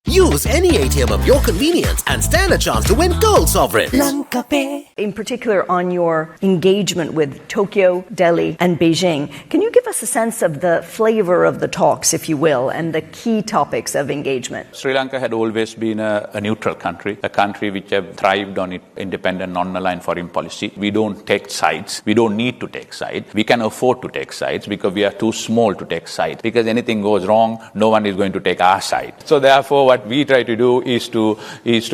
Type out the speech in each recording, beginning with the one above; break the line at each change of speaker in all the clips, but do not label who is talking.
Use any ATM of your convenience and stand a chance to win gold sovereigns.
Lanka Pay. In particular, on your engagement with Tokyo, Delhi, and Beijing, can you give us a sense of the flavor of the talks, if you will, and the key topics of engagement?
Sri Lanka had always been a neutral country, a country which have thrived on its independent, non-aligned foreign policy. We don't take sides. We don't need to take sides. We can afford to take sides because we are too small to take sides. Because anything goes wrong, no one is going to take our side. So therefore, what we try to do is to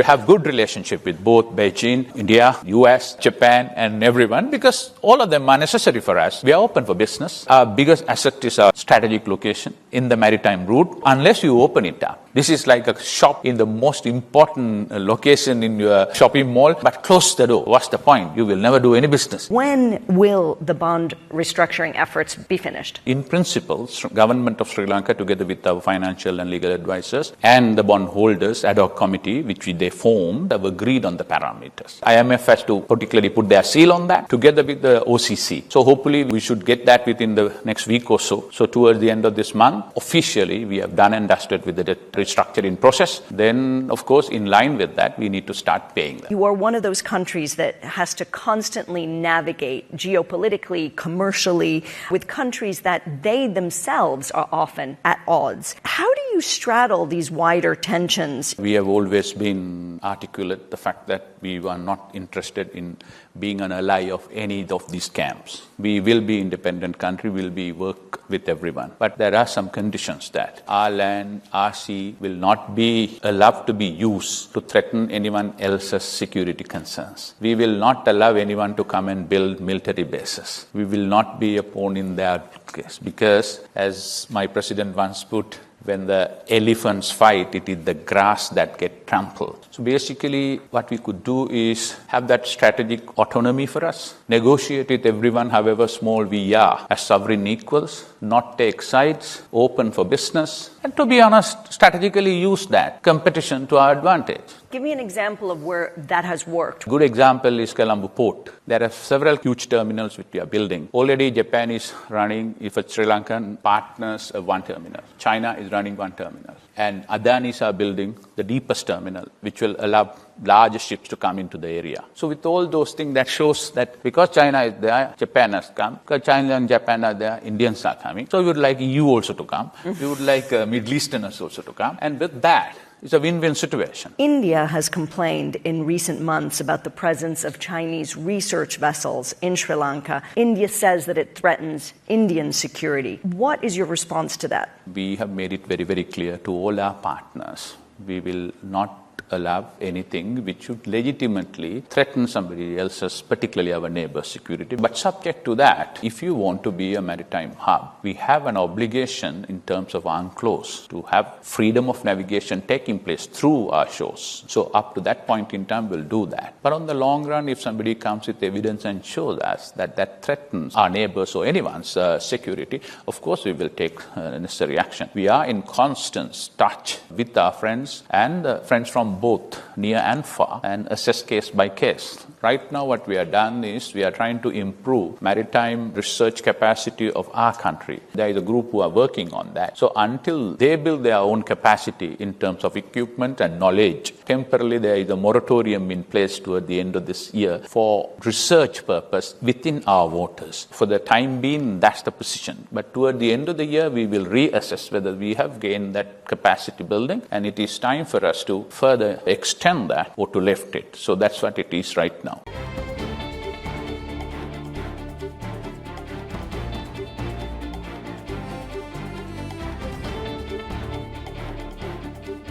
have good relationship with both Beijing, India, US, Japan, and everyone, because all of them are necessary for us. We are open for business. Our biggest asset is our strategic location in the maritime route. Unless you open it up, this is like a shop in the most important location in your shopping mall, but close the door. What's the point? You will never do any business.
When will the bond restructuring efforts be finished?
In principle, government of Sri Lanka, together with our financial and legal advisors and the bondholders ad hoc committee, which they formed, have agreed on the parameters. IMF has to particularly put their seal on that, together with the OCC. So hopefully we should get that within the next week or so. So towards the end of this month, officially we have done and dusted with the debt restructuring process. Then, of course, in line with that, we need to start paying them.
You are one of those countries that has to constantly navigate geopolitically, commercially, with countries that they themselves are often at odds. How do you straddle these wider tensions?
We have always been articulate the fact that we are not interested in being an ally of any of these camps. We will be independent country, will be work with everyone. But there are some conditions that our land, our sea will not be allowed to be used to threaten anyone else's security concerns. We will not allow anyone to come and build military bases. We will not be a pawn in their case, because as my president once put, when the elephants fight, it is the grass that gets trampled. So basically, what we could do is have that strategic autonomy for us, negotiate with everyone, however small we are, as sovereign equals, not take sides, open for business, and to be honest, strategically use that competition to our advantage.
Give me an example of where that has worked.
Good example is Colombo Port. There are several huge terminals which we are building. Already Japan is running, if it's Sri Lankan partners, one terminal. China is running one terminal. And Adanis are building the deepest terminal, which will allow larger ships to come into the area. So with all those things, that shows that because China is there, Japan has come. Because China and Japan are there, Indians are coming. So we would like EU also to come. We would like Middle Easterners also to come. And with that, it's a win-win situation.
India has complained in recent months about the presence of Chinese research vessels in Sri Lanka. India says that it threatens Indian security. What is your response to that?
We have made it very, very clear to all our partners. We will not allow anything which should legitimately threaten somebody else's, particularly our neighbor's security. But subject to that, if you want to be a maritime hub, we have an obligation in terms of UNCLOS to have freedom of navigation taking place through our shores. So up to that point in time, we'll do that. But on the long run, if somebody comes with evidence and shows us that that threatens our neighbors or anyone's security, of course we will take necessary action. We are in constant touch with our friends and friends from both near and far, and assess case by case. Right now what we have done is we are trying to improve maritime research capacity of our country. There is a group who are working on that. So until they build their own capacity in terms of equipment and knowledge, temporarily there is a moratorium in place toward the end of this year for research purpose within our waters. For the time being, that's the position. But toward the end of the year, we will reassess whether we have gained that capacity building, and it is time for us to further extend that or to lift it. So that's what it is right now.